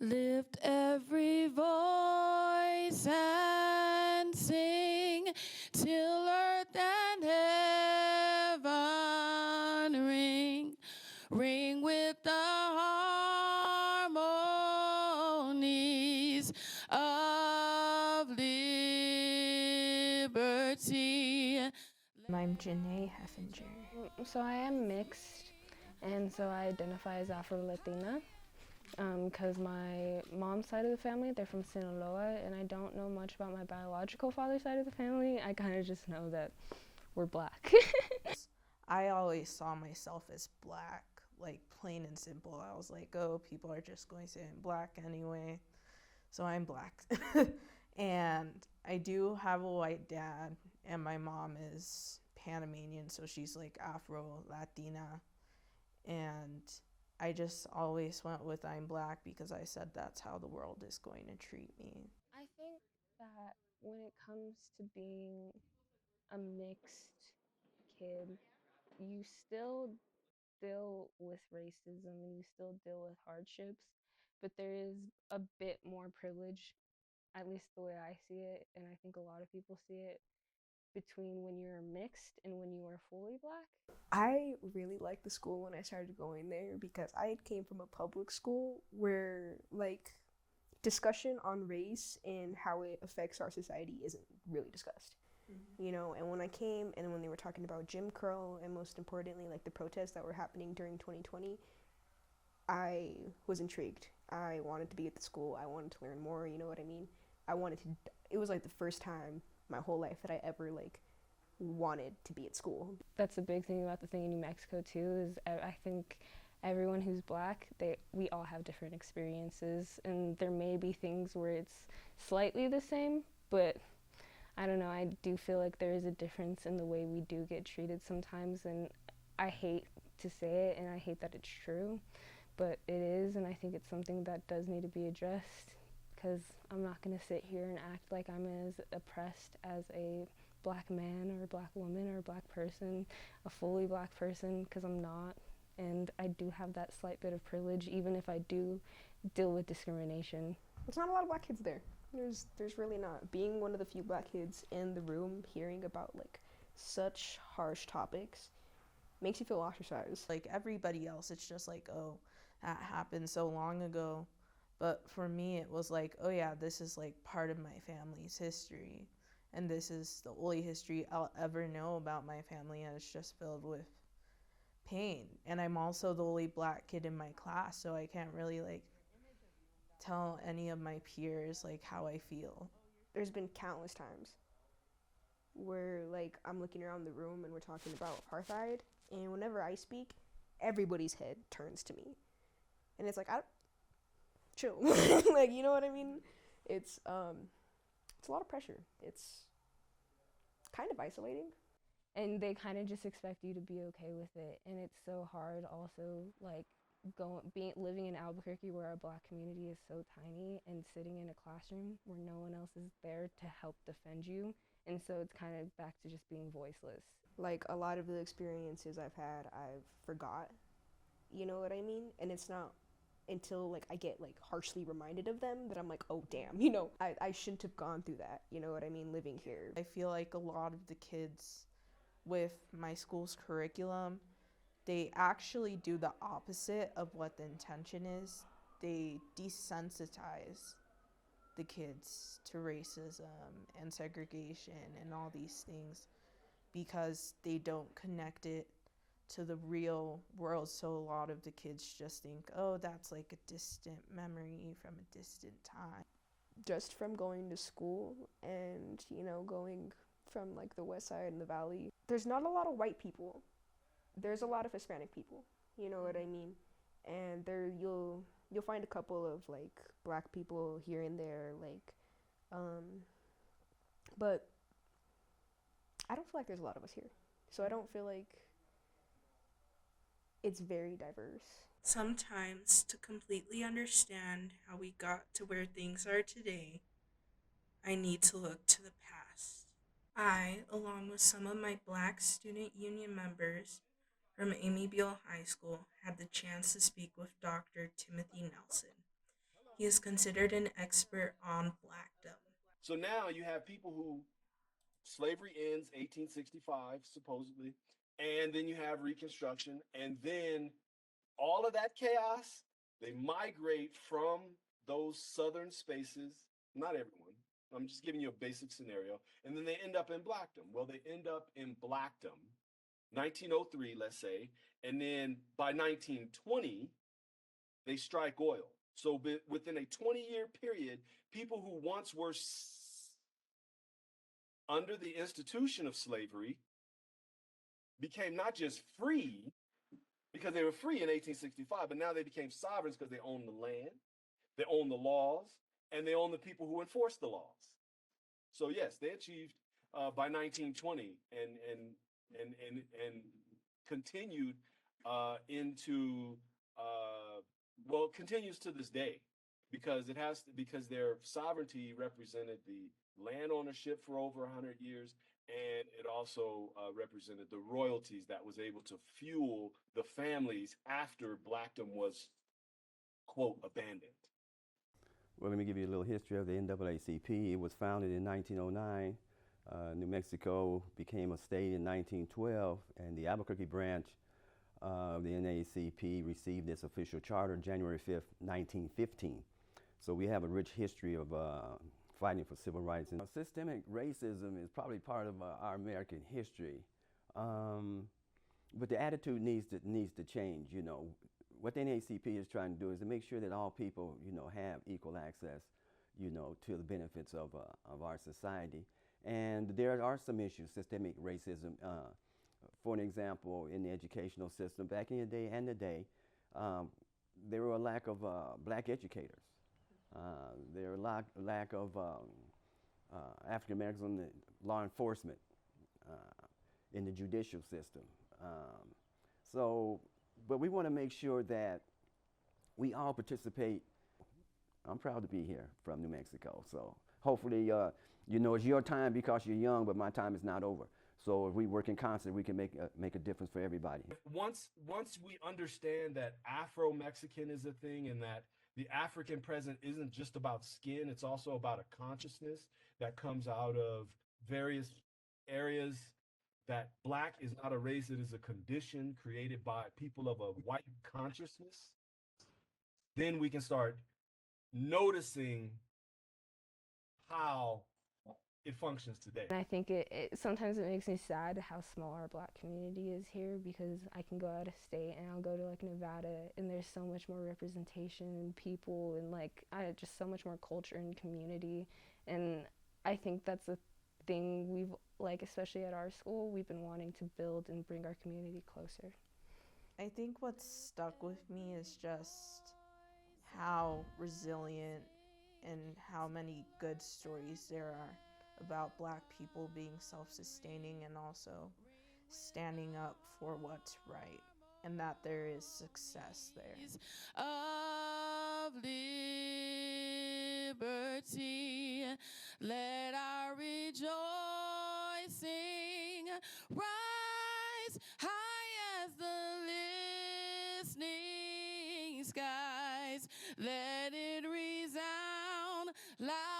Lift every voice and sing till earth and heaven ring, ring with the harmonies of liberty. I'm Janae Heffenger. So I am mixed, and so I identify as Afro-Latina because my mom's side of the family, they're from Sinaloa, and I don't know much about my biological father's side of the family. I kind of just know that we're black. I always saw myself as black, like plain and simple. I was like, oh, people are just going to say I'm black anyway, so I'm black. And I do have a white dad, and my mom is Panamanian, so she's like Afro-Latina. And I just always went with I'm black because I said that's how the world is going to treat me. I think that when it comes to being a mixed kid, you still deal with racism and you still deal with hardships, but there is a bit more privilege, at least the way I see it, and I think a lot of people see it, between when you're mixed and when you are fully black. I really liked the school when I started going there because I came from a public school where like discussion on race and how it affects our society isn't really discussed. You know, and when I came and when they were talking about Jim Crow and most importantly like the protests that were happening during 2020, I was intrigued. I wanted to be at the school. I wanted to learn more, you know what I mean? I wanted to it was like the first time my whole life that I ever like wanted to be at school. That's the big thing about the thing in New Mexico too, is I think everyone who's black, we all have different experiences, and there may be things where it's slightly the same, but I don't know, I do feel like there is a difference in the way we do get treated sometimes, and I hate to say it and I hate that it's true, but it is, and I think it's something that does need to be addressed, because I'm not going to sit here and act like I'm as oppressed as a black man or a black woman or a black person, a fully black person, because I'm not. And I do have that slight bit of privilege, even if I do deal with discrimination. There's not a lot of black kids there. There's really not. Being one of the few black kids in the room hearing about like such harsh topics makes you feel ostracized. Like everybody else, it's just like, oh, that happened so long ago. But for me, it was like, oh yeah, this is like part of my family's history. And this is the only history I'll ever know about my family, and it's just filled with pain. And I'm also the only black kid in my class, so I can't really like tell any of my peers like how I feel. There's been countless times where like I'm looking around the room and we're talking about apartheid, and whenever I speak, everybody's head turns to me, and it's like I chill, like you know what I mean. It's a lot of pressure. It's kind of isolating. And they kind of just expect you to be okay with it, and it's so hard also, like living in Albuquerque where our black community is so tiny, and sitting in a classroom where no one else is there to help defend you, and so it's kind of back to just being voiceless. Like a lot of the experiences I've had, I've forgot. You know what I mean? And it's not until like I get like harshly reminded of them that I'm like, oh damn, you know, I shouldn't have gone through that. You know what I mean? Living here. I feel like a lot of the kids with my school's curriculum, they actually do the opposite of what the intention is. They desensitize the kids to racism and segregation and all these things because they don't connect it to the real world. So a lot of the kids just think, oh, that's like a distant memory from a distant time. Just from going to school and, you know, going from like the west side and the valley, there's not a lot of white people. There's a lot of Hispanic people. You know what I mean? And there you'll find a couple of like black people here and there, like but I don't feel like there's a lot of us here. So I don't feel like it's very diverse. Sometimes, to completely understand how we got to where things are today, I need to look to the past. I, along with some of my Black Student Union members from Amy Beale High School, had the chance to speak with Dr. Timothy Nelson. He is considered an expert on blackdom. So now you have people who slavery ends 1865 supposedly, and then you have Reconstruction, and then all of that chaos, they migrate from those southern spaces. Not everyone. I'm just giving you a basic scenario, and then they end up in blackdom. Well, they end up in blackdom 1903, let's say, and then by 1920 they strike oil. So within a 20-year period, people who once were under the institution of slavery became not just free because they were free in 1865, but now they became sovereigns because they owned the land, they owned the laws, and they owned the people who enforced the laws. So yes, they achieved by 1920 and continued into well, it continues to this day because because their sovereignty represented the land ownership for over 100 years, and it also represented the royalties that was able to fuel the families after blackdom was, quote, abandoned. Well, let me give you a little history of the NAACP. It was founded in 1909. New Mexico became a state in 1912, and the Albuquerque branch of the NAACP received its official charter January 5th, 1915. So we have a rich history of fighting for civil rights. And systemic racism is probably part of our American history. But the attitude needs to change. You know, what the NAACP is trying to do is to make sure that all people, you know, have equal access, you know, to the benefits of our society. And there are some issues, systemic racism. For an example, in the educational system, back in the day and today, there were a lack of black educators. There were a lack of African Americans in the law enforcement, in the judicial system. But we want to make sure that we all participate. I'm proud to be here from New Mexico. So hopefully, you know, it's your time because you're young, but my time is not over. So if we work in concert, we can make a difference for everybody. Once we understand that Afro-Mexican is a thing and that the African present isn't just about skin, it's also about a consciousness that comes out of various areas, that black is not a race, it is a condition created by people of a white consciousness, then we can start noticing how it functions today. And I think it sometimes it makes me sad how small our black community is here, because I can go out of state and I'll go to like Nevada and there's so much more representation and people and like just so much more culture and community. And I think that's a thing we've, like, especially at our school, we've been wanting to build and bring our community closer. I think what's stuck with me is just how resilient and how many good stories there are about black people being self-sustaining and also standing up for what's right, and that there is success there. Of liberty, let our rejoicing rise high as the listening skies. Let it resound loud.